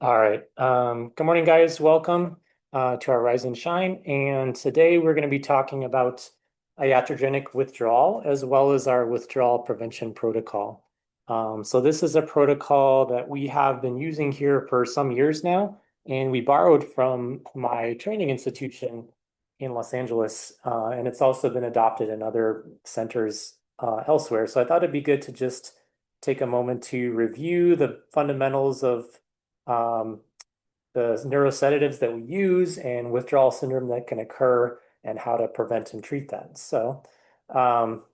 All right. Good morning, guys. Welcome to our Rise and Shine. And today we're going to be talking about iatrogenic withdrawal as well as our withdrawal prevention protocol. So this is a protocol that we have been using here for some years now, and we borrowed from my training institution in Los Angeles, and it's also been adopted in other centers elsewhere. So I thought it'd be good to just take a moment to review the fundamentals of um, the neurosedatives that we use and withdrawal syndrome that can occur and how to prevent and treat that. So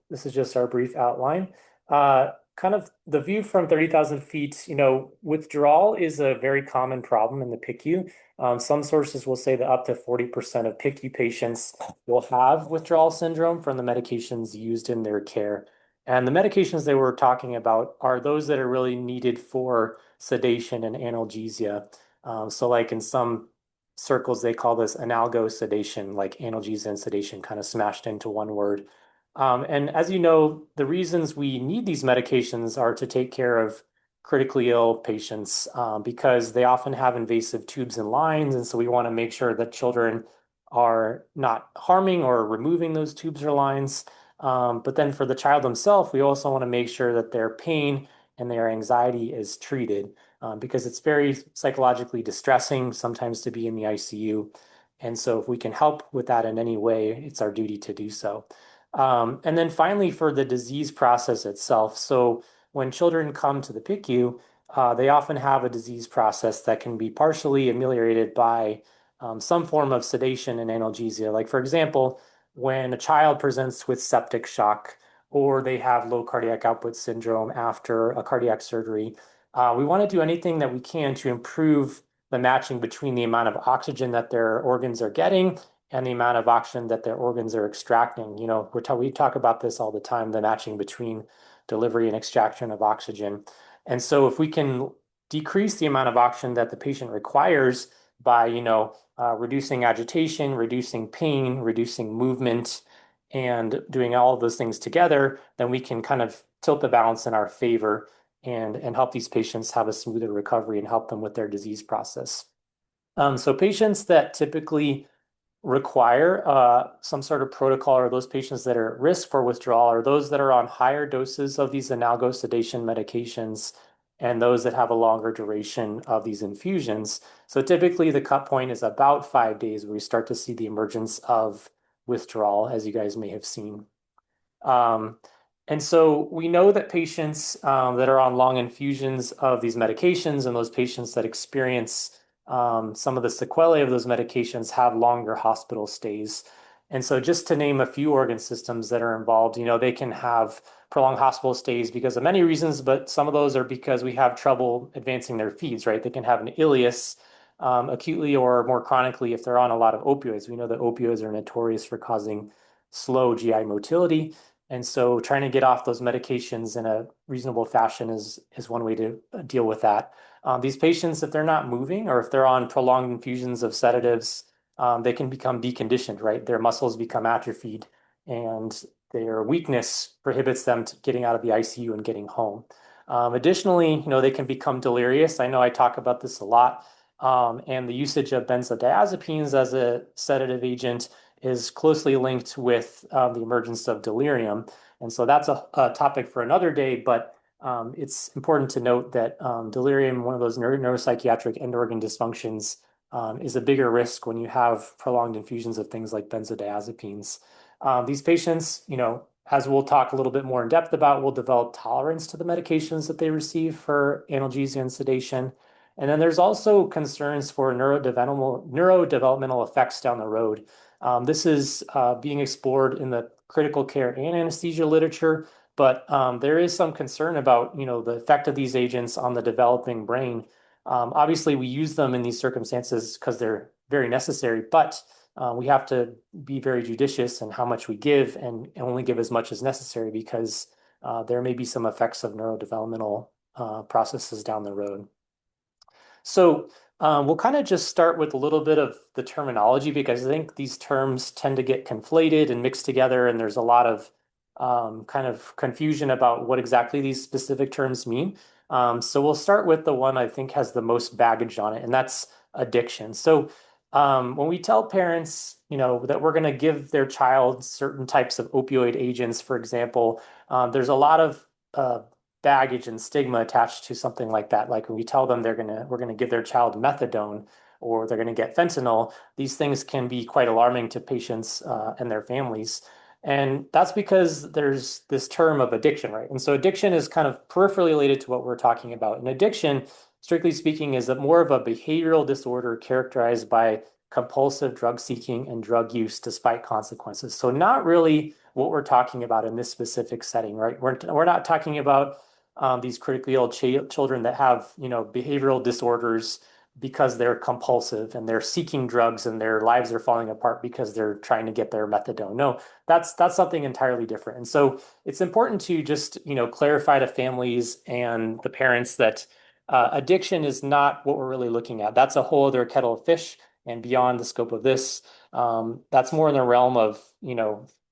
this is just our brief outline. Kind of the view from 30,000 feet, withdrawal is a very common problem in the PICU. Some sources will say that up to 40% of PICU patients will have withdrawal syndrome from the medications used in their care. And the medications they were talking about are those that are really needed for sedation and analgesia. So like in some circles, they call this analgo sedation, like analgesia and sedation kind of smashed into one word. And as you know, the reasons we need these medications are to take care of critically ill patients because they often have invasive tubes and lines. And so we want to make sure that children are not harming or removing those tubes or lines. But then for the child themselves, we also want to make sure that their pain and their anxiety is treated because it's very psychologically distressing sometimes to be in the ICU. And so if we can help with that in any way, it's our duty to do so. And then finally, for the disease process itself. So when children come to the PICU, they often have a disease process that can be partially ameliorated by some form of sedation and analgesia. Like, for example, when a child presents with septic shock or they have low cardiac output syndrome after a cardiac surgery, we want to do anything that we can to improve the matching between the amount of oxygen that their organs are getting and the amount of oxygen that their organs are extracting. We talk about this all the time, the matching between delivery and extraction of oxygen. And so if we can decrease the amount of oxygen that the patient requires by, reducing agitation, reducing pain, reducing movement, and doing all of those things together, then we can kind of tilt the balance in our favor and help these patients have a smoother recovery and help them with their disease process. So patients that typically require some sort of protocol are those patients that are at risk for withdrawal or those that are on higher doses of these analgesic sedation medications and those that have a longer duration of these infusions. So typically the cut point is about 5 days where we start to see the emergence of withdrawal, as you guys may have seen. Um, and so we know that patients that are on long infusions of these medications and those patients that experience some of the sequelae of those medications have longer hospital stays. And so just to name a few organ systems that are involved, they can have prolonged hospital stays because of many reasons, but some of those are because we have trouble advancing their feeds, right? They can have an ileus acutely or more chronically if they're on a lot of opioids. We know that opioids are notorious for causing slow GI motility. And so trying to get off those medications in a reasonable fashion is one way to deal with that. These patients, if they're not moving or if they're on prolonged infusions of sedatives, they can become deconditioned, right? Their muscles become atrophied and their weakness prohibits them to getting out of the ICU and getting home. Additionally, they can become delirious. I know I talk about this a lot. And the usage of benzodiazepines as a sedative agent is closely linked with the emergence of delirium. And so that's a topic for another day, but it's important to note that delirium, one of those neuropsychiatric end organ dysfunctions, is a bigger risk when you have prolonged infusions of things like benzodiazepines. These patients, as we'll talk a little bit more in depth about, will develop tolerance to the medications that they receive for analgesia and sedation. And then there's also concerns for neurodevelopmental effects down the road. This is being explored in the critical care and anesthesia literature, but there is some concern about, the effect of these agents on the developing brain. Obviously, we use them in these circumstances because they're very necessary, but we have to be very judicious in how much we give and only give as much as necessary because there may be some effects of neurodevelopmental processes down the road. So we'll kind of just start with a little bit of the terminology because I think these terms tend to get conflated and mixed together, and there's a lot of kind of confusion about what exactly these specific terms mean. So we'll start with the one I think has the most baggage on it, and that's addiction. So when we tell parents, that we're going to give their child certain types of opioid agents, for example, there's a lot of baggage and stigma attached to something like that. Like when we tell them we're gonna give their child methadone or they're going to get fentanyl, these things can be quite alarming to patients and their families. And that's because there's this term of addiction, right? And so addiction is kind of peripherally related to what we're talking about. And addiction, strictly speaking, is more of a behavioral disorder characterized by compulsive drug seeking and drug use despite consequences. So not really what we're talking about in this specific setting, right? We're not talking about these critically ill children that have, behavioral disorders because they're compulsive and they're seeking drugs and their lives are falling apart because they're trying to get their methadone. No, that's something entirely different. And so it's important to just, clarify to families and the parents that addiction is not what we're really looking at. That's a whole other kettle of fish and beyond the scope of this. That's more in the realm of,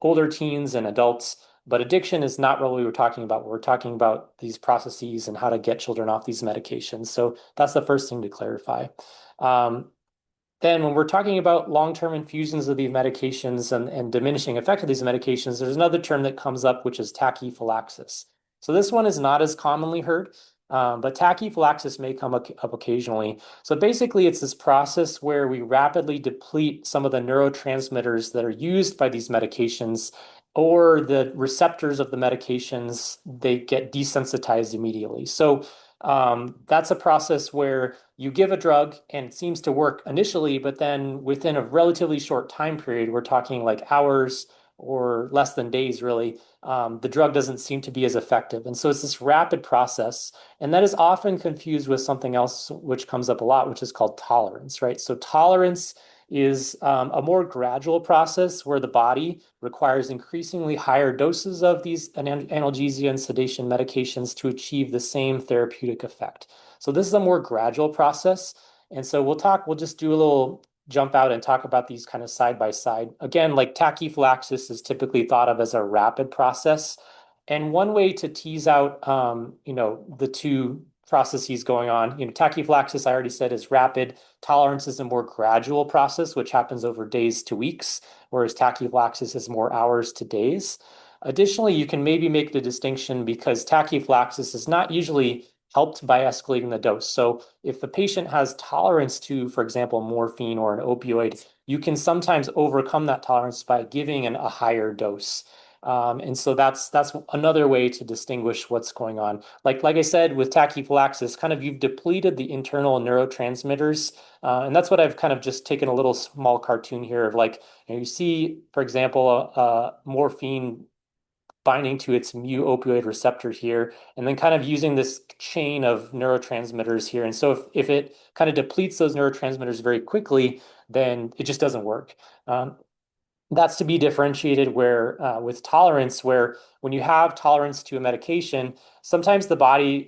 older teens and adults. But addiction is not really what we're talking about. We're talking about these processes and how to get children off these medications. So that's the first thing to clarify. Um, then when we're talking about long-term infusions of these medications and diminishing effect of these medications, there's another term that comes up, which is tachyphylaxis. So this one is not as commonly heard, but tachyphylaxis may come up occasionally. So basically, it's this process where we rapidly deplete some of the neurotransmitters that are used by these medications, or the receptors of the medications, they get desensitized immediately. So that's a process where you give a drug and it seems to work initially, but then within a relatively short time period, we're talking like hours or less than days, really, the drug doesn't seem to be as effective. And so it's this rapid process. And that is often confused with something else, which comes up a lot, which is called tolerance, right? So tolerance is a more gradual process where the body requires increasingly higher doses of these analgesia and sedation medications to achieve the same therapeutic effect. So this is a more gradual process. And so we'll just do a little jump out and talk about these kind of side by side. Again, like tachyphylaxis is typically thought of as a rapid process. And one way to tease out, the two processes going on, tachyphylaxis, I already said, is rapid. Tolerance is a more gradual process, which happens over days to weeks, whereas tachyphylaxis is more hours to days. Additionally, you can maybe make the distinction because tachyphylaxis is not usually helped by escalating the dose. So if the patient has tolerance to, for example, morphine or an opioid, you can sometimes overcome that tolerance by giving a higher dose. And so that's another way to distinguish what's going on. Like I said, with tachyphylaxis, kind of you've depleted the internal neurotransmitters, and that's what I've kind of just taken a little small cartoon here of like, you see, for example, morphine binding to its mu opioid receptor here, and then kind of using this chain of neurotransmitters here. And so if it kind of depletes those neurotransmitters very quickly, then it just doesn't work. That's to be differentiated where with tolerance, where when you have tolerance to a medication, sometimes the body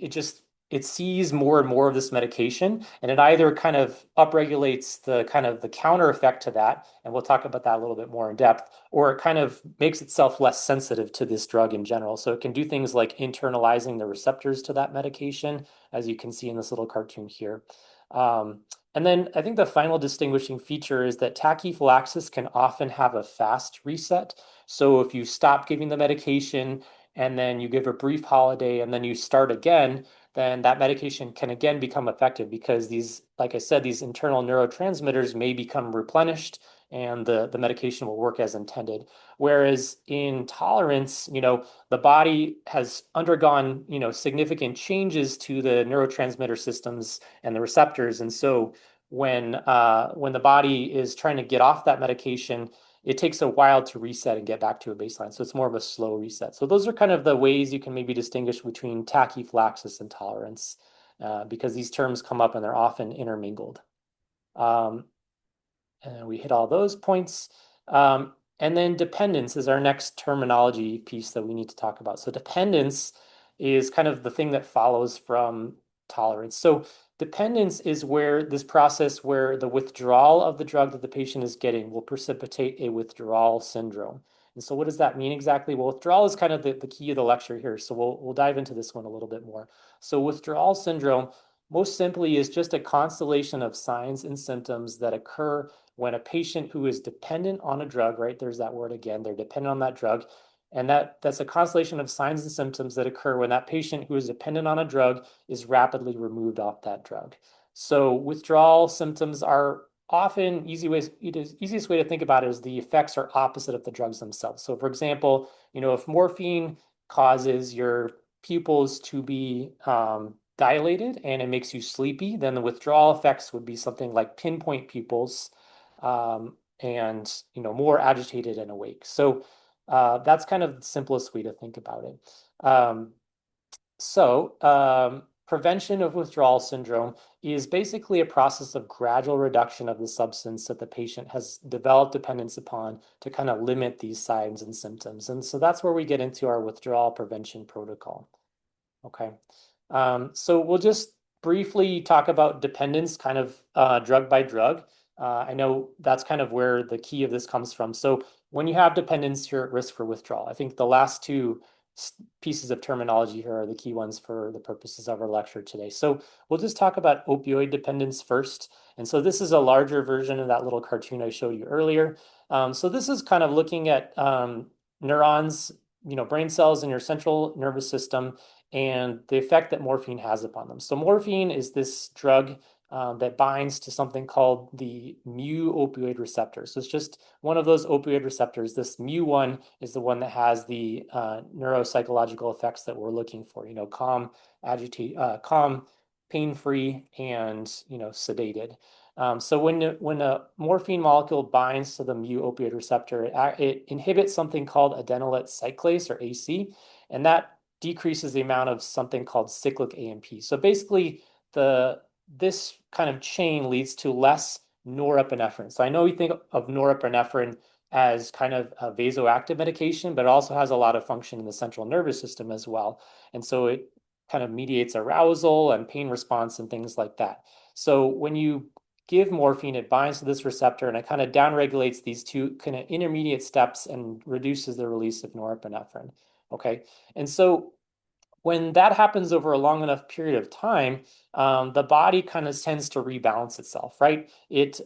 it sees more and more of this medication, and it either kind of upregulates the kind of the counter effect to that, and we'll talk about that a little bit more in depth, or it kind of makes itself less sensitive to this drug in general. So it can do things like internalizing the receptors to that medication, as you can see in this little cartoon here. And then I think the final distinguishing feature is that tachyphylaxis can often have a fast reset. So if you stop giving the medication and then you give a brief holiday and then you start again, then that medication can again become effective because these, like I said, these internal neurotransmitters may become replenished and the medication will work as intended. Whereas in tolerance, the body has undergone, significant changes to the neurotransmitter systems and the receptors. And so when the body is trying to get off that medication, it takes a while to reset and get back to a baseline. So it's more of a slow reset. So those are kind of the ways you can maybe distinguish between tachyphylaxis and tolerance, because these terms come up and they're often intermingled. Um, and we hit all those points. And then dependence is our next terminology piece that we need to talk about. So dependence is kind of the thing that follows from tolerance. So dependence is where this process where the withdrawal of the drug that the patient is getting will precipitate a withdrawal syndrome. And so what does that mean exactly? Well, withdrawal is kind of the key of the lecture here. So we'll dive into this one a little bit more. So withdrawal syndrome, most simply, is just a constellation of signs and symptoms that occur when a patient who is dependent on a drug, right? There's that word again, they're dependent on that drug. And that's a constellation of signs and symptoms that occur when that patient who is dependent on a drug is rapidly removed off that drug. So withdrawal symptoms are often easiest way to think about it is the effects are opposite of the drugs themselves. So for example, if morphine causes your pupils to be dilated and it makes you sleepy, then the withdrawal effects would be something like pinpoint pupils and more agitated and awake. So that's kind of the simplest way to think about it. Prevention of withdrawal syndrome is basically a process of gradual reduction of the substance that the patient has developed dependence upon to kind of limit these signs and symptoms. And so that's where we get into our withdrawal prevention protocol. Okay. So we'll just briefly talk about dependence kind of drug by drug. I know that's kind of where the key of this comes from. So when you have dependence, you're at risk for withdrawal. I think the last two pieces of terminology here are the key ones for the purposes of our lecture today. So we'll just talk about opioid dependence first. And so this is a larger version of that little cartoon I showed you earlier. So this is kind of looking at neurons, brain cells in your central nervous system and the effect that morphine has upon them. So morphine is this drug that binds to something called the mu opioid receptor. So it's just one of those opioid receptors. This mu1 is the one that has the neuropsychological effects that we're looking for, calm, calm, pain-free, and, sedated. So when a morphine molecule binds to the mu opioid receptor, it inhibits something called adenylyl cyclase, or AC, and that decreases the amount of something called cyclic AMP. So basically, this kind of chain leads to less norepinephrine. So I know we think of norepinephrine as kind of a vasoactive medication, but it also has a lot of function in the central nervous system as well. And so it kind of mediates arousal and pain response and things like that. So when you give morphine, it binds to this receptor and it kind of downregulates these two kind of intermediate steps and reduces the release of norepinephrine. Okay. And so when that happens over a long enough period of time, the body kind of tends to rebalance itself, right? It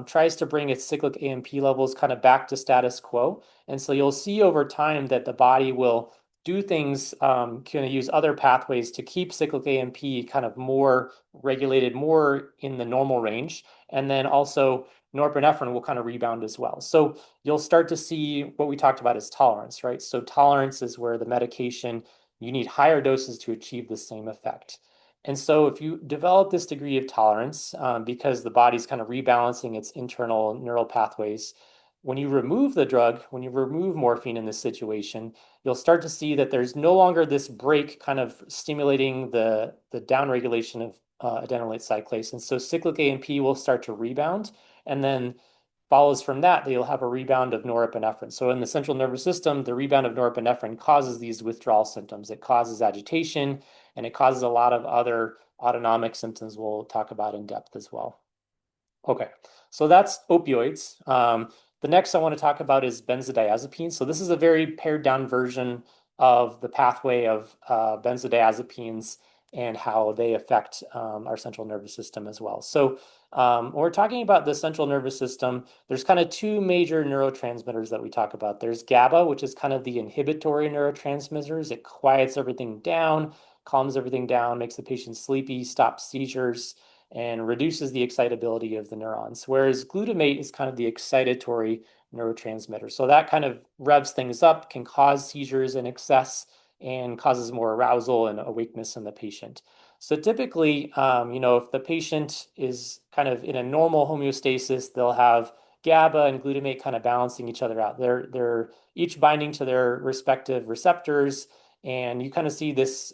tries to bring its cyclic AMP levels kind of back to status quo. And so you'll see over time that the body will do things, kind of use other pathways to keep cyclic AMP kind of more regulated, more in the normal range. And then also norepinephrine will kind of rebound as well. So you'll start to see what we talked about as tolerance, right? So tolerance is where the medication, you need higher doses to achieve the same effect. And so if you develop this degree of tolerance, because the body's kind of rebalancing its internal neural pathways, when you remove the drug, when you remove morphine in this situation, you'll start to see that there's no longer this brake kind of stimulating the downregulation of adenylyl cyclase. And so cyclic AMP will start to rebound. And then follows from that, you'll have a rebound of norepinephrine. So in the central nervous system, the rebound of norepinephrine causes these withdrawal symptoms. It causes agitation, and it causes a lot of other autonomic symptoms we'll talk about in depth as well. Okay, so that's opioids. The next I want to talk about is benzodiazepines. So this is a very pared down version of the pathway of benzodiazepines and how they affect our central nervous system as well. So when we're talking about the central nervous system, there's kind of two major neurotransmitters that we talk about. There's GABA, which is kind of the inhibitory neurotransmitters. It quiets everything down, calms everything down, makes the patient sleepy, stops seizures, and reduces the excitability of the neurons. Whereas glutamate is kind of the excitatory neurotransmitter. So that kind of revs things up, can cause seizures in excess, and causes more arousal and awakeness in the patient. So typically, if the patient is kind of in a normal homeostasis, they'll have GABA and glutamate kind of balancing each other out. They're each binding to their respective receptors, and you kind of see this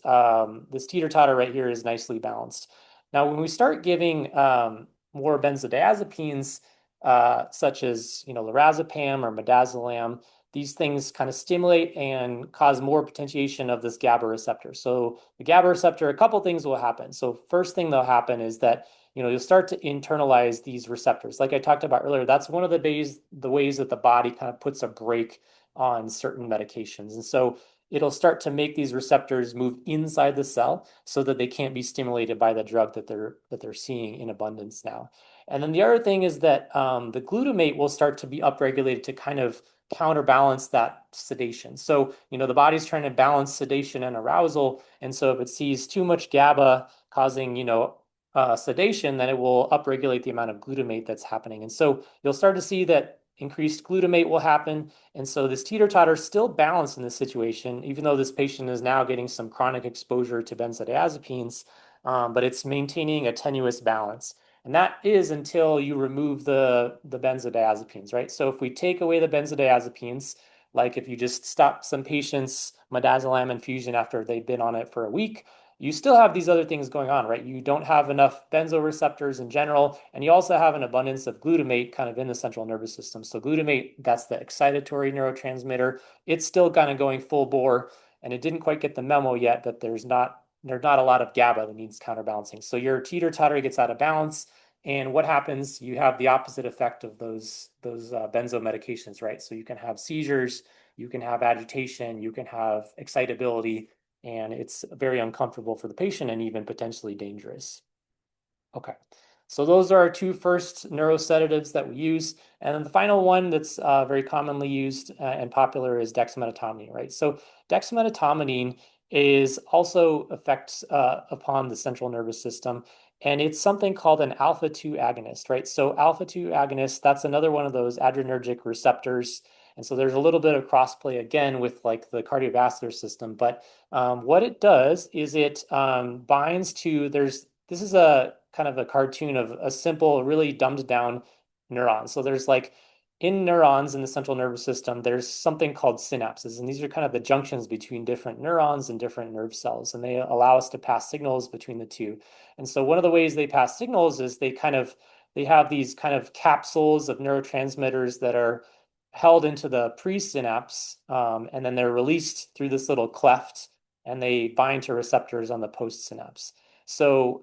this teeter-totter right here is nicely balanced. Now, when we start giving more benzodiazepines, such as lorazepam or midazolam, these things kind of stimulate and cause more potentiation of this GABA receptor. So the GABA receptor, a couple things will happen. So first thing that'll happen is that you'll start to internalize these receptors. Like I talked about earlier, that's one of the ways that the body kind of puts a brake on certain medications. And so it'll start to make these receptors move inside the cell so that they can't be stimulated by the drug that they're seeing in abundance now. And then the other thing is that the glutamate will start to be upregulated to kind of counterbalance that sedation. So, the body's trying to balance sedation and arousal. And so if it sees too much GABA causing, sedation, then it will upregulate the amount of glutamate that's happening. And so you'll start to see that increased glutamate will happen. And so this teeter-totter is still balanced in this situation, even though this patient is now getting some chronic exposure to benzodiazepines, but it's maintaining a tenuous balance. And that is until you remove the benzodiazepines, right? So if we take away the benzodiazepines, like if you just stop some patients' midazolam infusion after they've been on it for a week, you still have these other things going on, right? You don't have enough benzoreceptors in general, and you also have an abundance of glutamate kind of in the central nervous system. So glutamate, that's the excitatory neurotransmitter. It's still kind of going full bore, and it didn't quite get the memo yet that there's not a lot of GABA that needs counterbalancing. So your teeter-totter gets out of balance, and what happens? You have the opposite effect of those benzo medications, right? So you can have seizures, you can have agitation, you can have excitability, and it's very uncomfortable for the patient and even potentially dangerous. Okay, so those are our two first neurosedatives that we use. And then the final one that's very commonly used and popular is dexmedetomidine, right? So dexmedetomidine is also affects upon the central nervous system, and it's something called an alpha-2 agonist, right? So alpha-2 agonist, that's another one of those adrenergic receptors. And so there's a little bit of crossplay again with like the cardiovascular system, but what it does is it binds to, this is a kind of a cartoon of a simple, really dumbed down neuron. So there's like in neurons in the central nervous system, there's something called synapses. And these are kind of the junctions between different neurons and different nerve cells. And they allow us to pass signals between the two. And so one of the ways they pass signals is they have these kind of capsules of neurotransmitters that are held into the presynapse, and then they're released through this little cleft, and they bind to receptors on the postsynapse. So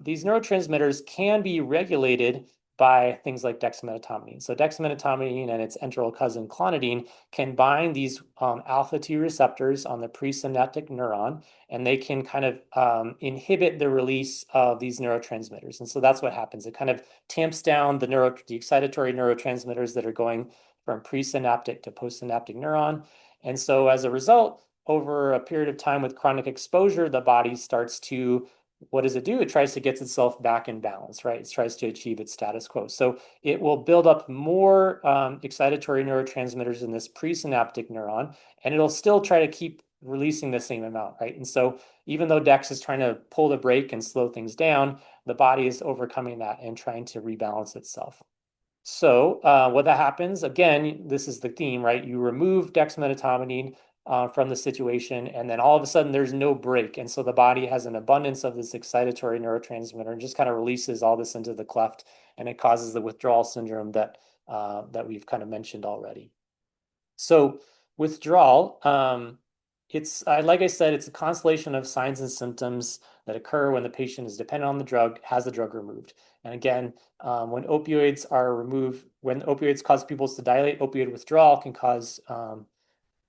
these neurotransmitters can be regulated by things like dexmedetomidine. So dexmedetomidine and its enteral cousin clonidine can bind these alpha-2 receptors on the presynaptic neuron, and they can kind of inhibit the release of these neurotransmitters. And so that's what happens. It kind of tamps down the excitatory neurotransmitters that are going from presynaptic to postsynaptic neuron. And so as a result, over a period of time with chronic exposure, the body starts to, what does it do? It tries to get itself back in balance, right? It tries to achieve its status quo. So it will build up more excitatory neurotransmitters in this presynaptic neuron, and it'll still try to keep releasing the same amount, right? And so even though Dex is trying to pull the brake and slow things down, the body is overcoming that and trying to rebalance itself. So what that happens, again, this is the theme, right? You remove dexmedetomidine from the situation, and then all of a sudden there's no break. And so the body has an abundance of this excitatory neurotransmitter and just kind of releases all this into the cleft, and it causes the withdrawal syndrome that we've kind of mentioned already. So withdrawal, it's like I said, it's a constellation of signs and symptoms that occur when the patient is dependent on the drug, has the drug removed. And again, when opioids are removed, when opioids cause pupils to dilate, opioid withdrawal can cause when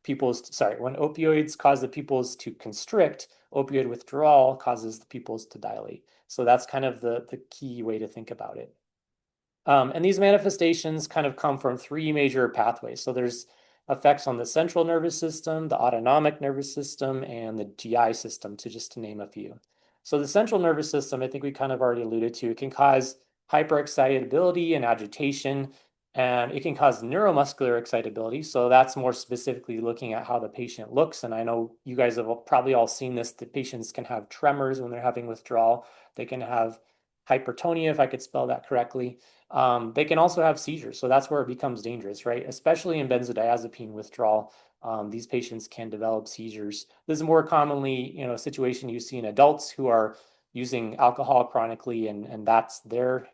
opioids cause the pupils to constrict, opioid withdrawal causes the pupils to dilate. So that's kind of the key way to think about it. And these manifestations kind of come from three major pathways. So there's effects on the central nervous system, the autonomic nervous system, and the GI system, to name a few. So the central nervous system, I think we kind of already alluded to, it can cause hyperexcitability and agitation, and it can cause neuromuscular excitability. So that's more specifically looking at how the patient looks. And I know you guys have probably all seen this. The patients can have tremors when they're having withdrawal. They can have hypertonia, if I could spell that correctly. They can also have seizures. So that's where it becomes dangerous, right? Especially in benzodiazepine withdrawal. These patients can develop seizures. This is more commonly, a situation you see in adults who are using alcohol chronically, and that's their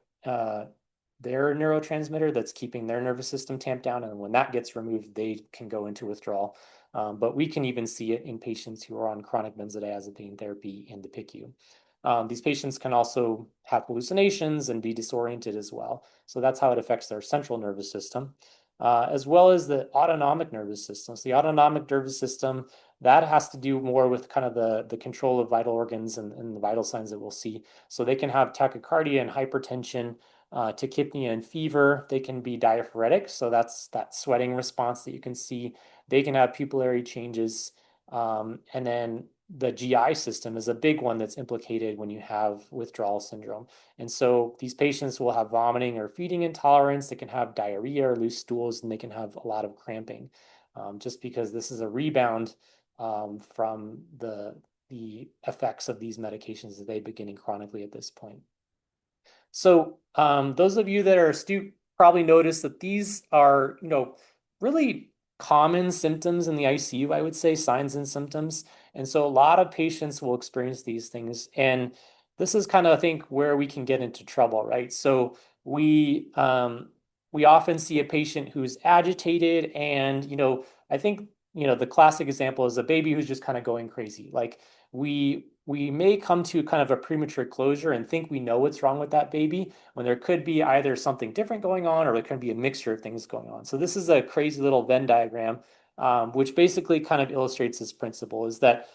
neurotransmitter that's keeping their nervous system tamped down. And when that gets removed, they can go into withdrawal. But we can even see it in patients who are on chronic benzodiazepine therapy in the PICU. These patients can also have hallucinations and be disoriented as well. So that's how it affects their central nervous system. as well as the autonomic nervous system. So the autonomic nervous system, that has to do more with kind of the control of vital organs and the vital signs that we'll see. So they can have tachycardia and hypertension, tachypnea and fever. They can be diaphoretic, so that's that sweating response that you can see. They can have pupillary changes. And then the GI system is a big one that's implicated when you have withdrawal syndrome. And so these patients will have vomiting or feeding intolerance. They can have diarrhea or loose stools, and they can have a lot of cramping, just because this is a rebound from the effects of these medications that they've been getting chronically at this point. So those of you that are astute probably notice that these are, really common symptoms in the ICU, I would say, signs and symptoms. And so a lot of patients will experience these things. And this is kind of, I think, where we can get into trouble, right? So we often see a patient who's agitated, and I think the classic example is a baby who's just kind of going crazy. Like we may come to kind of a premature closure and think we know what's wrong with that baby when there could be either something different going on, or there could be a mixture of things going on. So this is a crazy little Venn diagram, which basically kind of illustrates this principle is that,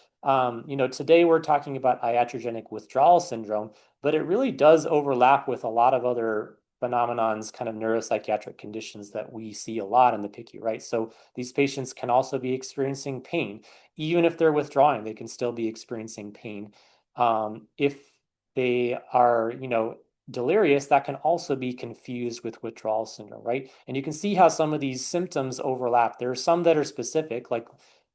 today we're talking about iatrogenic withdrawal syndrome, but it really does overlap with a lot of other phenomenons, kind of neuropsychiatric conditions that we see a lot in the PICU, right? So these patients can also be experiencing pain. Even if they're withdrawing, they can still be experiencing pain. If they are, delirious, that can also be confused with withdrawal syndrome, right? And you can see how some of these symptoms overlap. There are some that are specific, like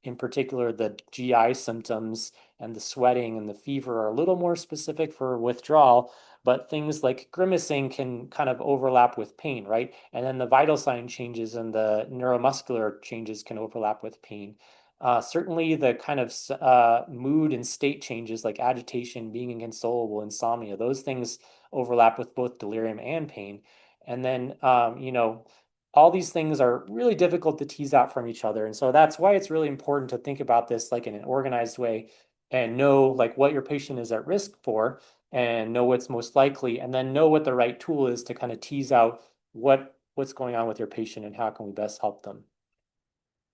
in particular, the GI symptoms and the sweating and the fever are a little more specific for withdrawal, but things like grimacing can kind of overlap with pain, right? And then the vital sign changes and the neuromuscular changes can overlap with pain. Certainly, the kind of mood and state changes like agitation, being inconsolable, insomnia, those things overlap with both delirium and pain. And then, all these things are really difficult to tease out from each other. And so that's why it's really important to think about this like in an organized way and know like what your patient is at risk for and know what's most likely, and then know what the right tool is to kind of tease out what's going on with your patient and how can we best help them.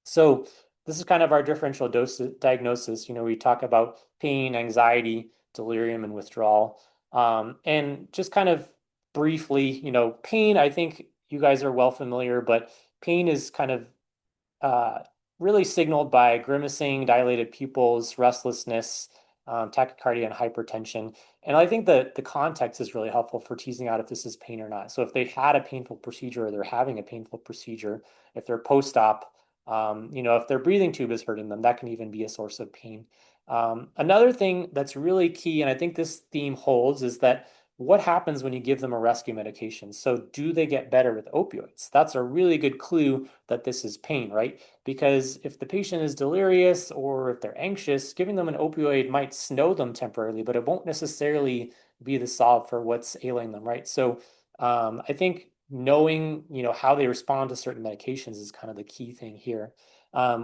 So this is kind of our differential diagnosis. We talk about pain, anxiety, delirium, and withdrawal. And just kind of briefly, pain, I think you guys are well familiar, but pain is kind of uh, really signaled by grimacing, dilated pupils, restlessness, tachycardia, and hypertension. And I think that the context is really helpful for teasing out if this is pain or not. So if they had a painful procedure or they're having a painful procedure, if they're post-op, if their breathing tube is hurting them, that can even be a source of pain. Another thing that's really key, and I think this theme holds, is that what happens when you give them a rescue medication? So do they get better with opioids? That's a really good clue that this is pain, right? Because if the patient is delirious or if they're anxious, giving them an opioid might snow them temporarily, but it won't necessarily be the solve for what's ailing them, right? So I think knowing, how they respond to certain medications is kind of the key thing here.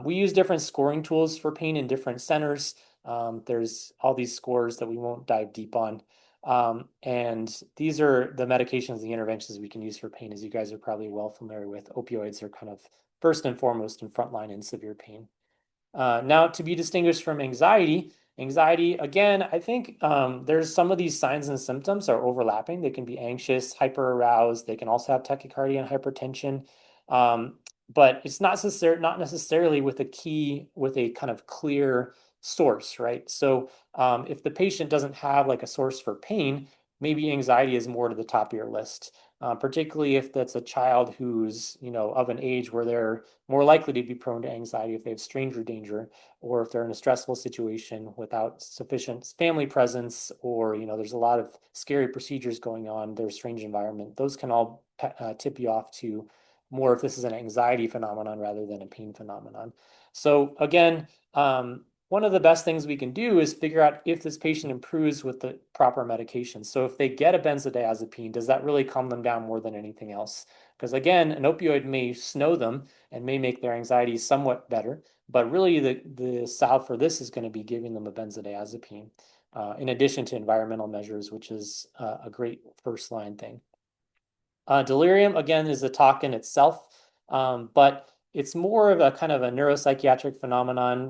We use different scoring tools for pain in different centers. There's all these scores that we won't dive deep on. And these are the medications, the interventions we can use for pain, as you guys are probably well familiar with. Opioids are kind of first and foremost in frontline in severe pain. Now, to be distinguished from anxiety, again, I think there's some of these signs and symptoms are overlapping. They can be anxious, hyper aroused. They can also have tachycardia and hypertension. Um, but it's not necessarily with a kind of clear source, right? So if the patient doesn't have like a source for pain, maybe anxiety is more to the top of your list. Particularly if that's a child who's, of an age where they're more likely to be prone to anxiety if they have stranger danger, or if they're in a stressful situation without sufficient family presence, or, there's a lot of scary procedures going on, there's strange environment. Those can all tip you off to more if this is an anxiety phenomenon rather than a pain phenomenon. So again, one of the best things we can do is figure out if this patient improves with the proper medication. So if they get a benzodiazepine, does that really calm them down more than anything else? Because again, an opioid may snow them and may make their anxiety somewhat better, but really the salve for this is going to be giving them a benzodiazepine, in addition to environmental measures, which is a great first line thing. Delirium, again, is a talk in itself. But it's more of a kind of a neuropsychiatric phenomenon,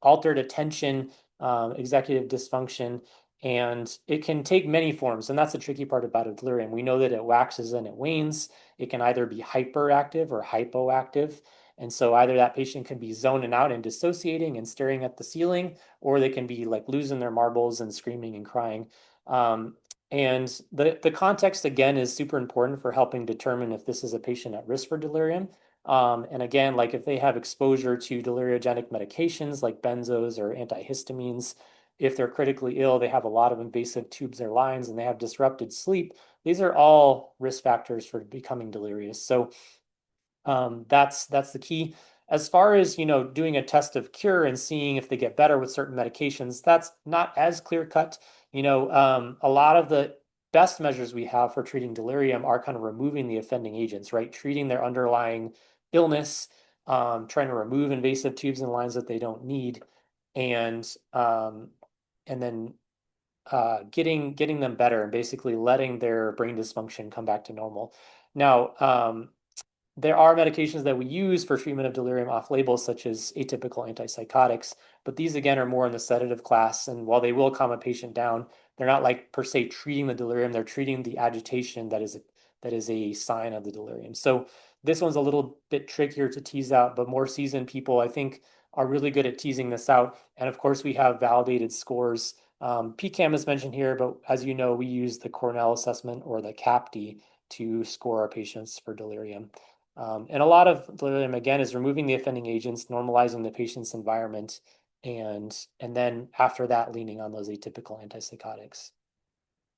altered attention, executive dysfunction, and it can take many forms. And that's the tricky part about a delirium. We know that it waxes and it wanes. It can either be hyperactive or hypoactive. And so either that patient can be zoning out and dissociating and staring at the ceiling, or they can be like losing their marbles and screaming and crying. Um, and the context again is super important for helping determine if this is a patient at risk for delirium. And again, like if they have exposure to deliriogenic medications like benzos or antihistamines, if they're critically ill, they have a lot of invasive tubes or lines, and they have disrupted sleep. These are all risk factors for becoming delirious. So that's the key. As far as, doing a test of cure and seeing if they get better with certain medications, that's not as clear cut. A lot of the best measures we have for treating delirium are kind of removing the offending agents, right? Treating their underlying illness, trying to remove invasive tubes and lines that they don't need, and and then getting them better and basically letting their brain dysfunction come back to normal. Now, there are medications that we use for treatment of delirium off-label, such as atypical antipsychotics, but these again are more in the sedative class. And while they will calm a patient down, they're not like per se treating the delirium, they're treating the agitation that is a sign of the delirium. So this one's a little bit trickier to tease out, but more seasoned people, I think, are really good at teasing this out. And of course, we have validated scores. PCAM is mentioned here, but as you know, we use the Cornell assessment or the CAPD to score our patients for delirium. And a lot of delirium, again, is removing the offending agents, normalizing the patient's environment, and then after that, leaning on those atypical antipsychotics.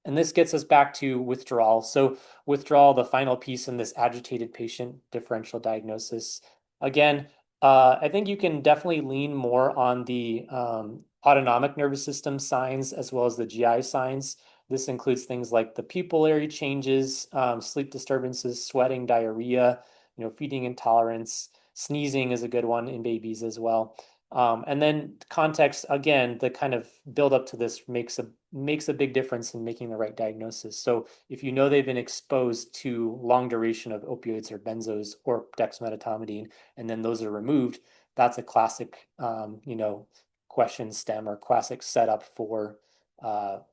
And this gets us back to withdrawal. So withdrawal, the final piece in this agitated patient differential diagnosis. Again, I think you can definitely lean more on the autonomic nervous system signs as well as the GI signs. This includes things like the pupillary changes, sleep disturbances, sweating, diarrhea, feeding intolerance. Sneezing is a good one in babies as well. And then context, again, the kind of build up to this makes a big difference in making the right diagnosis. So if you know they've been exposed to long duration of opioids or benzos or dexmedetomidine, and then those are removed, that's a classic, question stem or classic setup for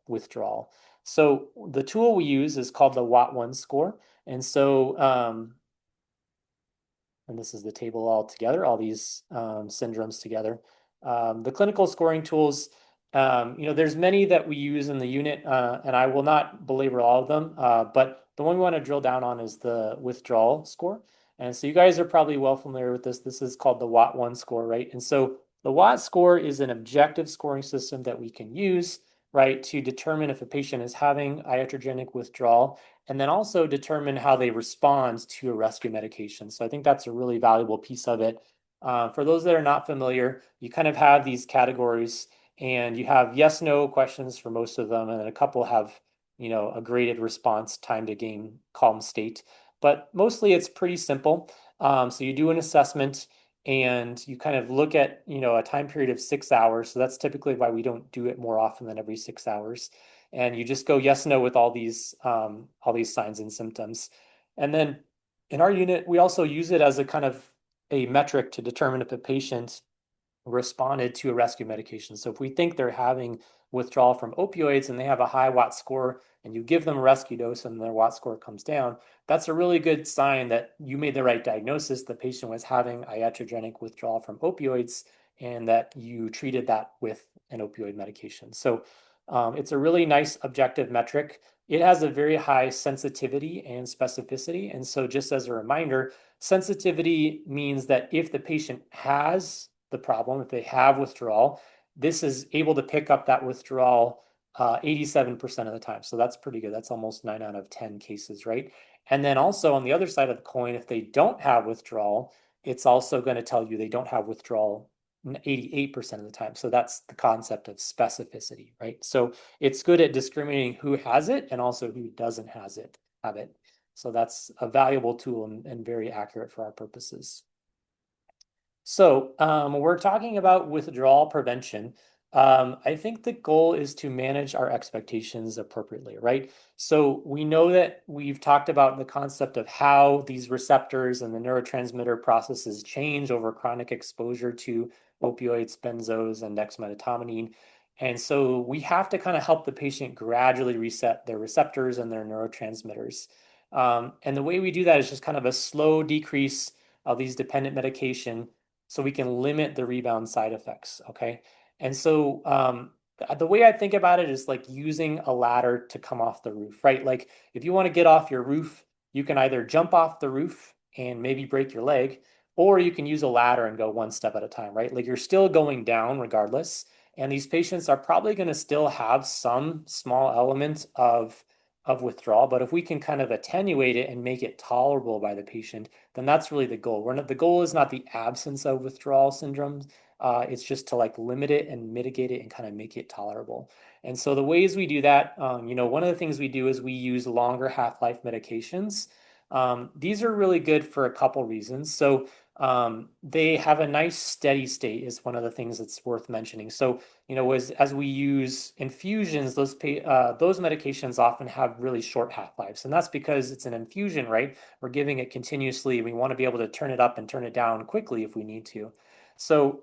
withdrawal. So the tool we use is called the WAT1 score. And so and this is the table all together, all these syndromes together. The clinical scoring tools, there's many that we use in the unit, and I will not belabor all of them, but the one we want to drill down on is the withdrawal score. And so you guys are probably well familiar with this. This is called the WAT1 score, right? And so the WAT score is an objective scoring system that we can use, right, to determine if a patient is having iatrogenic withdrawal, and then also determine how they respond to a rescue medication. So I think that's a really valuable piece of it. For those that are not familiar, you kind of have these categories, and you have yes, no questions for most of them, and then a couple have, a graded response time to gain calm state. But mostly it's pretty simple. So you do an assessment and you kind of look at, a time period of 6 hours. So that's typically why we don't do it more often than every 6 hours. And you just go yes, no with all these signs and symptoms. And then in our unit, we also use it as a kind of a metric to determine if a patient responded to a rescue medication. So if we think they're having withdrawal from opioids and they have a high WAT score and you give them a rescue dose and their WAT score comes down, that's a really good sign that you made the right diagnosis. The patient was having iatrogenic withdrawal from opioids and that you treated that with an opioid medication. So it's a really nice objective metric. It has a very high sensitivity and specificity. And so just as a reminder, sensitivity means that if the patient has the problem, if they have withdrawal, this is able to pick up that withdrawal 87% of the time. So that's pretty good. That's almost 9 out of 10 cases, right? And then also on the other side of the coin, if they don't have withdrawal, it's also going to tell you they don't have withdrawal 88% of the time. So that's the concept of specificity, right? So it's good at discriminating who has it and also who doesn't have it. So that's a valuable tool and very accurate for our purposes. So we're talking about withdrawal prevention. I think the goal is to manage our expectations appropriately, right? So we know that we've talked about the concept of how these receptors and the neurotransmitter processes change over chronic exposure to opioids, benzos, and dexmedetomidine. And so we have to kind of help the patient gradually reset their receptors and their neurotransmitters. And the way we do that is just kind of a slow decrease of these dependent medication so we can limit the rebound side effects, okay? And so the way I think about it is like using a ladder to come off the roof, right? Like if you want to get off your roof, you can either jump off the roof and maybe break your leg, or you can use a ladder and go one step at a time, right? Like you're still going down regardless. And these patients are probably going to still have some small element of withdrawal, but if we can kind of attenuate it and make it tolerable by the patient, then that's really the goal. The goal is not the absence of withdrawal syndromes. It's just to like limit it and mitigate it and kind of make it tolerable. And so the ways we do that, one of the things we do is we use longer half-life medications. These are really good for a couple reasons. So they have a nice steady state is one of the things that's worth mentioning. So, as we use infusions, those medications often have really short half-lives, and that's because it's an infusion, right? We're giving it continuously. We want to be able to turn it up and turn it down quickly if we need to. So,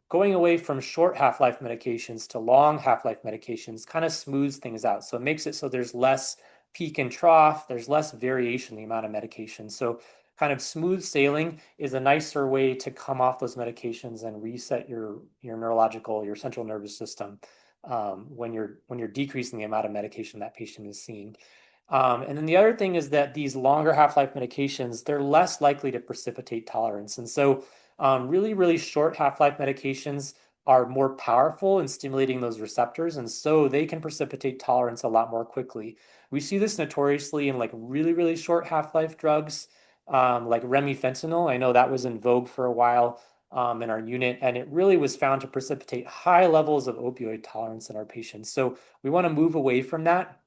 going away from short half-life medications to long half-life medications kind of smooths things out. So it makes it so there's less peak and trough, there's less variation in the amount of medication. So kind of smooth sailing is a nicer way to come off those medications and reset your central nervous system when you're decreasing the amount of medication that patient is seeing. And then the other thing is that these longer half-life medications, they're less likely to precipitate tolerance. And so really, really short half-life medications are more powerful in stimulating those receptors, and so they can precipitate tolerance a lot more quickly. We see this notoriously in like really, really short half-life drugs, like remifentanil. I know that was in vogue for a while in our unit, and it really was found to precipitate high levels of opioid tolerance in our patients. So we want to move away from that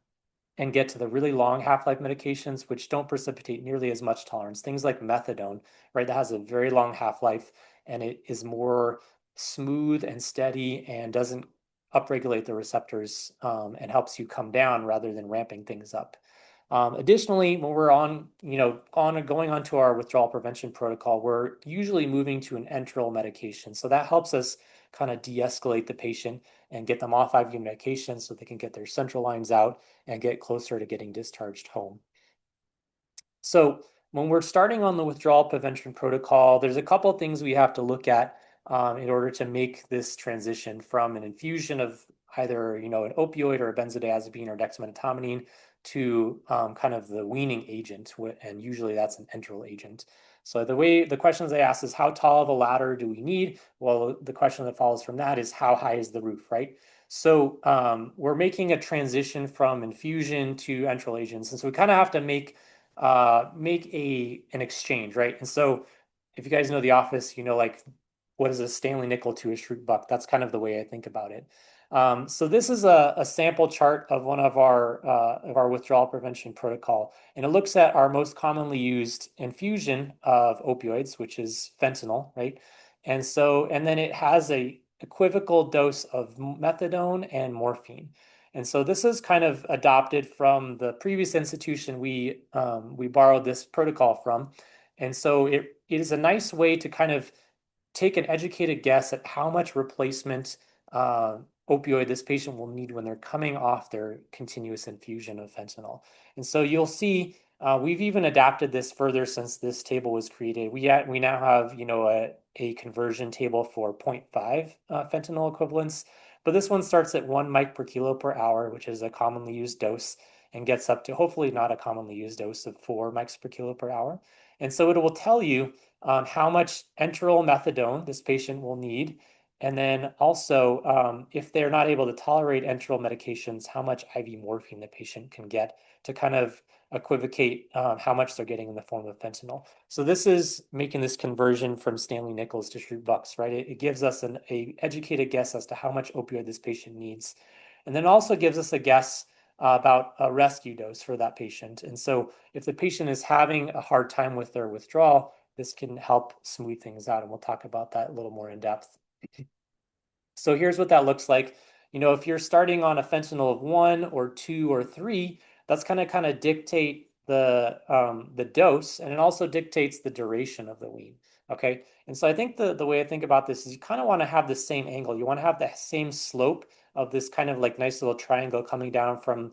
and get to the really long half-life medications, which don't precipitate nearly as much tolerance. Things like methadone, right? That has a very long half-life and it is more smooth and steady and doesn't upregulate the receptors and helps you come down rather than ramping things up. Additionally, when we're going on to our withdrawal prevention protocol, we're usually moving to an enteral medication. So that helps us kind of de-escalate the patient and get them off IV medication so they can get their central lines out and get closer to getting discharged home. So when we're starting on the withdrawal prevention protocol, there's a couple of things we have to look at in order to make this transition from an infusion of either an opioid or a benzodiazepine or dexmedetomidine to kind of the weaning agent, and usually that's an enteral agent. So the questions they ask is how tall of a ladder do we need? Well, the question that follows from that is how high is the roof, right? So we're making a transition from infusion to enteral agents, and so we kind of have to make an exchange, right? And so if you guys know The Office, like what is a Stanley nickel to a shrewd buck? That's kind of the way I think about it. So this is a sample chart of one of our withdrawal prevention protocol, and it looks at our most commonly used infusion of opioids, which is fentanyl, right? And then it has a equivocal dose of methadone and morphine. And so this is kind of adopted from the previous institution we borrowed this protocol from. And so it is a nice way to kind of take an educated guess at how much replacement opioid this patient will need when they're coming off their continuous infusion of fentanyl. And so you'll see we've even adapted this further since this table was created. We now have a conversion table for 0.5 fentanyl equivalents, but this one starts at 1 mic per kilo per hour, which is a commonly used dose, and gets up to hopefully not a commonly used dose of 4 mics per kilo per hour. And so it will tell you how much enteral methadone this patient will need. And then also, if they're not able to tolerate enteral medications, how much IV morphine the patient can get to kind of equivocate how much they're getting in the form of fentanyl. So this is making this conversion from Stanley nickels to shrewd bucks, right? It gives us an educated guess as to how much opioid this patient needs. And then also gives us a guess about a rescue dose for that patient. And so if the patient is having a hard time with their withdrawal, this can help smooth things out. And we'll talk about that a little more in depth. So here's what that looks like. If you're starting on a fentanyl of 1 or 2 or 3, that's kind of dictate the dose, and it also dictates the duration of the wean. Okay. And so I think the way I think about this is you kind of want to have the same angle. You want to have the same slope of this kind of like nice little triangle coming down from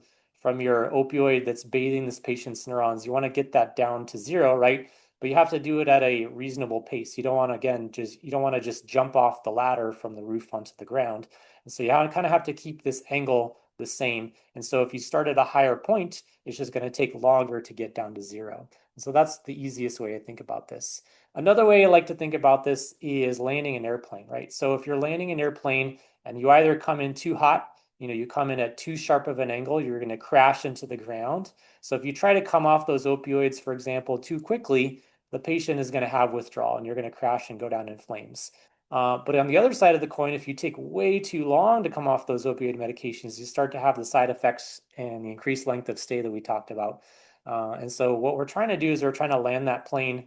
your opioid that's bathing this patient's neurons. You want to get that down to zero, right? But you have to do it at a reasonable pace. You don't want to, again, you don't want to just jump off the ladder from the roof onto the ground. And so you kind of have to keep this angle the same. And so if you start at a higher point, it's just going to take longer to get down to zero. And so that's the easiest way to think about this. Another way I like to think about this is landing an airplane, right? So if you're landing an airplane and you either come in too hot, you come in at too sharp of an angle, you're going to crash into the ground. So if you try to come off those opioids, for example, too quickly, the patient is going to have withdrawal and you're going to crash and go down in flames. But on the other side of the coin, if you take way too long to come off those opioid medications, you start to have the side effects and the increased length of stay that we talked about. And so what we're trying to do is we're trying to land that plane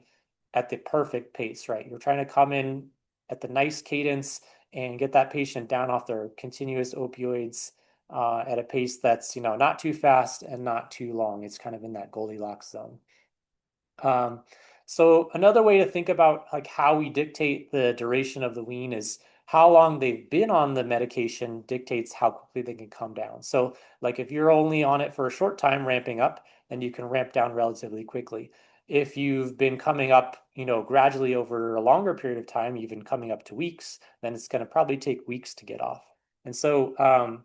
at the perfect pace, right? You're trying to come in at the nice cadence and get that patient down off their continuous opioids at a pace that's, not too fast and not too long. It's kind of in that Goldilocks zone. Um, so another way to think about like how we dictate the duration of the wean is how long they've been on the medication dictates how quickly they can come down. So like if you're only on it for a short time ramping up, then you can ramp down relatively quickly. If you've been coming up, gradually over a longer period of time, even coming up to weeks, then it's going to probably take weeks to get off. And so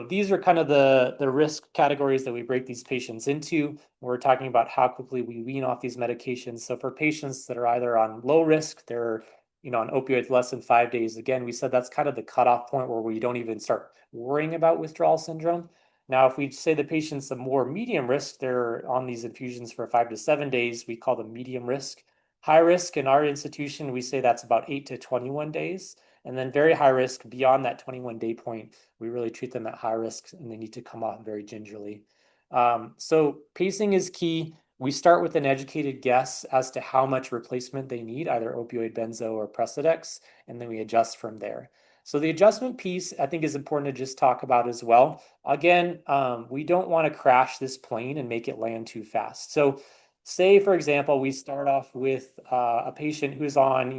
these are kind of the risk categories that we break these patients into. We're talking about how quickly we wean off these medications. So for patients that are either on low risk, they're on opioids less than 5 days. Again, we said that's kind of the cutoff point where we don't even start worrying about withdrawal syndrome. Now, if we say the patient's a more medium risk, they're on these infusions for 5 to 7 days. We call them medium risk. High risk in our institution, we say that's about 8 to 21 days. And then very high risk beyond that 21-day point, we really treat them at high risk and they need to come off very gingerly. So pacing is key. We start with an educated guess as to how much replacement they need, either opioid, benzo, or Precedex, and then we adjust from there. So the adjustment piece, I think, is important to just talk about as well. Again, we don't want to crash this plane and make it land too fast. So say, for example, we start off with a patient who's on,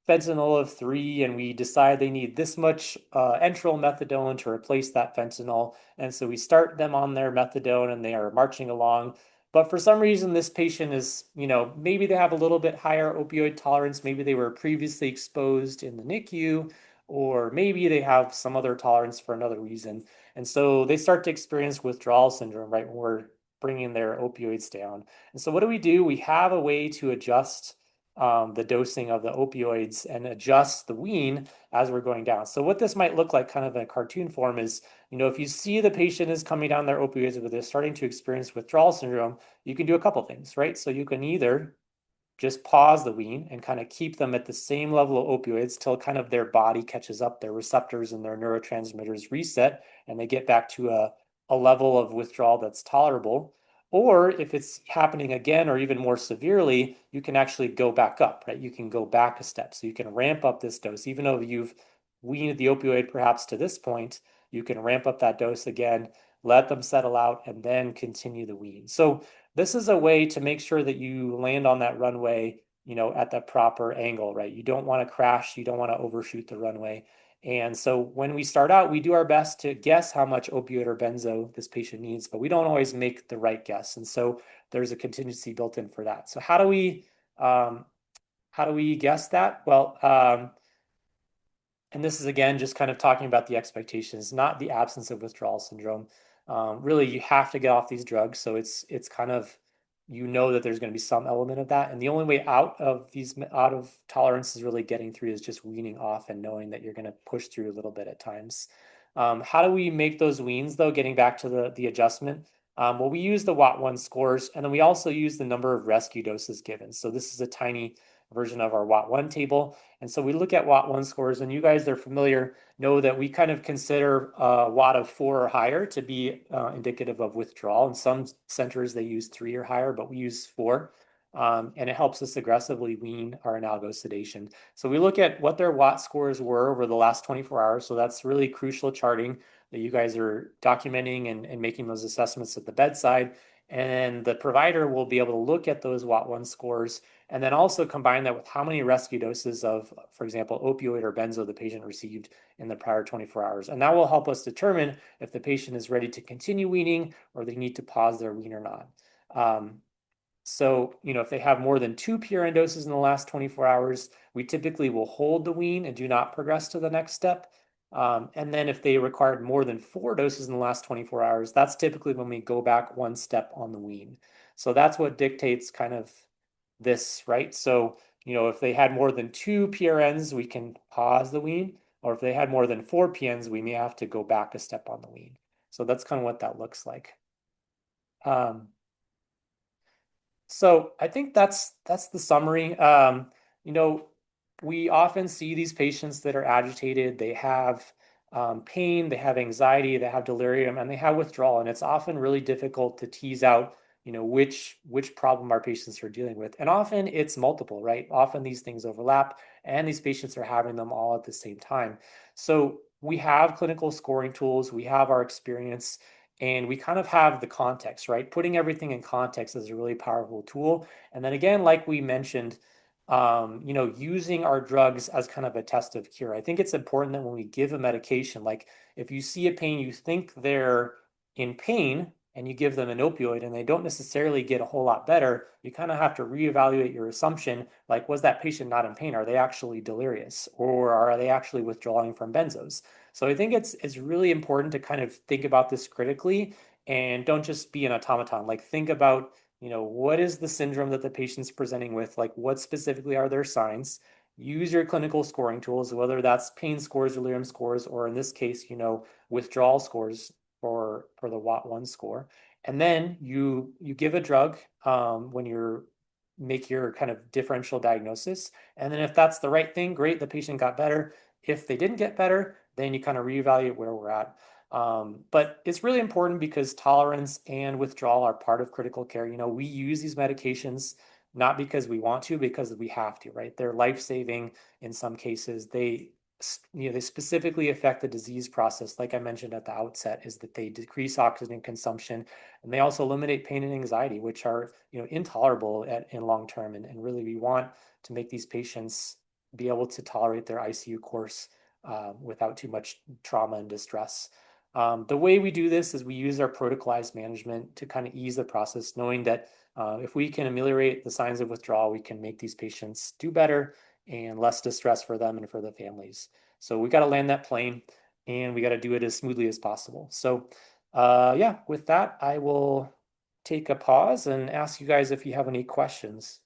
fentanyl of 3, and we decide they need this much enteral methadone to replace that fentanyl. And so we start them on their methadone and they are marching along. But for some reason, this patient is, maybe they have a little bit higher opioid tolerance. Maybe they were previously exposed in the NICU, or maybe they have some other tolerance for another reason. And so they start to experience withdrawal syndrome, right, when we're bringing their opioids down. And so what do? We have a way to adjust the dosing of the opioids and adjust the wean as we're going down. So what this might look like kind of in a cartoon form is, if you see the patient is coming down their opioids, but they're starting to experience withdrawal syndrome, you can do a couple things, right? So you can either just pause the wean and kind of keep them at the same level of opioids till kind of their body catches up, their receptors and their neurotransmitters reset, and they get back to a level of withdrawal that's tolerable. Or if it's happening again or even more severely, you can actually go back up, right? You can go back a step. So you can ramp up this dose. Even though you've weaned the opioid perhaps to this point, you can ramp up that dose again, let them settle out, and then continue the wean. So this is a way to make sure that you land on that runway, at the proper angle, right? You don't want to crash, you don't want to overshoot the runway. And so when we start out, we do our best to guess how much opioid or benzo this patient needs, but we don't always make the right guess. And so there's a contingency built in for that. So um, how do we guess that? Well, and this is again just kind of talking about the expectations, not the absence of withdrawal syndrome. Really, you have to get off these drugs, so it's kind of that there's going to be some element of that, and the only way out of tolerance is really getting through is just weaning off and knowing that you're going to push through a little bit at times. How do we make those weans though? Getting back to the adjustment. Well, we use the WAT1 scores, and then we also use the number of rescue doses given. So this is a tiny version of our WAT1 table. And so we look at WAT1 scores, and you guys that are familiar know that we kind of consider WAT of 4 or higher to be indicative of withdrawal. In some centers, they use 3 or higher, but we use 4. and it helps us aggressively wean our analgo sedation. So we look at what their Watt scores were over the last 24 hours. So that's really crucial charting that you guys are documenting and making those assessments at the bedside. And the provider will be able to look at those Watt 1 scores and then also combine that with how many rescue doses of, for example, opioid or benzo the patient received in the prior 24 hours. And that will help us determine if the patient is ready to continue weaning or they need to pause their wean or not. So, if they have more than 2 PRN doses in the last 24 hours, we typically will hold the wean and do not progress to the next step. And then if they required more than 4 doses in the last 24 hours, that's typically when we go back 1 step on the wean. So that's what dictates kind of this, right? So, if they had more than 2 PRNs, we can pause the wean, or if they had more than 4 PNs, we may have to go back a step on the wean. So that's kind of what that looks like. So I think that's the summary. You know, we often see these patients that are agitated. They have pain, they have anxiety, they have delirium, and they have withdrawal. And it's often really difficult to tease out, which problem our patients are dealing with. And often it's multiple, right? Often these things overlap, and these patients are having them all at the same time. So we have clinical scoring tools, we have our experience, and we kind of have the context, right? Putting everything in context is a really powerful tool. And then again, like we mentioned, using our drugs as kind of a test of cure. I think it's important that when we give a medication, like if you see a pain, you think they're in pain and you give them an opioid and they don't necessarily get a whole lot better, you kind of have to reevaluate your assumption. Like, was that patient not in pain? Are they actually delirious, or are they actually withdrawing from benzos? So I think it's really important to kind of think about this critically and don't just be an automaton. Like think about, what is the syndrome that the patient's presenting with? Like what specifically are their signs? Use your clinical scoring tools, whether that's pain scores, delirium scores, or in this case, withdrawal scores for the Watt 1 score. And then you give a drug when you're make your kind of differential diagnosis. And then if that's the right thing, great, the patient got better. If they didn't get better, then you kind of reevaluate where we're at. But it's really important because tolerance and withdrawal are part of critical care. We use these medications not because we want to, because we have to, right? They're life-saving in some cases. They specifically affect the disease process, like I mentioned at the outset, is that they decrease oxygen consumption, and they also eliminate pain and anxiety, which are, intolerable in long term. And really, we want to make these patients be able to tolerate their ICU course without too much trauma and distress. The way we do this is we use our protocolized management to kind of ease the process, knowing that if we can ameliorate the signs of withdrawal, we can make these patients do better and less distress for them and for the families. So we got to land that plane and we got to do it as smoothly as possible. So yeah, with that, I will take a pause and ask you guys if you have any questions.